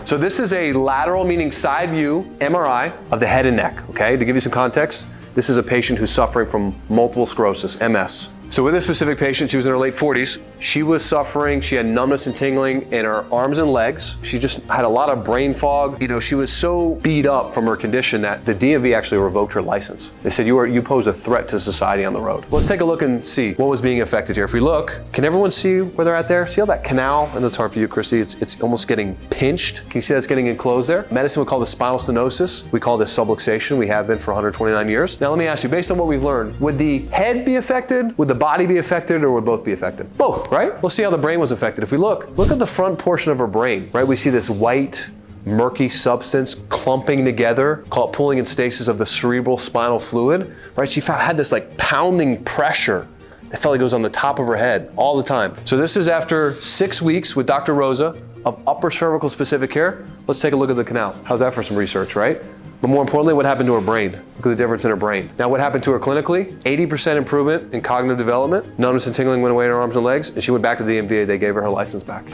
So this is a lateral, meaning side view MRI of the head and neck, okay? To give you some context, this is a patient who's suffering from multiple sclerosis, MS. So with this specific patient, she was in her late 40s. She was suffering, she had numbness and tingling in her arms and legs. She just had a lot of brain fog. You know, she was so beat up from her condition that the DMV actually revoked her license. They said, you pose a threat to society on the road. Let's take a look and see what was being affected here. If we look, can everyone see where they're at there? See how that canal, and that's hard for you, Christy, it's almost getting pinched. Can you see that's getting enclosed there? Medicine would call this spinal stenosis. We call this subluxation. We have been for 129 years. Now let me ask you, based on what we've learned, would the head be affected? Would the body be affected, or would both be affected? Both, right? We'll see how the brain was affected. If we look at the front portion of her brain, right? We see this white, murky substance clumping together, called pooling and stasis of the cerebral spinal fluid, right? She had this like pounding pressure. It felt like it was on the top of her head all the time. So this is after 6 weeks with Dr. Rosa of Upper Cervical Specific Care. Let's take a look at the canal. How's that for some research, right? But more importantly, what happened to her brain? Look at the difference in her brain. Now, what happened to her clinically? 80% improvement in cognitive development. Numbness and tingling went away in her arms and legs, and she went back to the MVA. They gave her license back.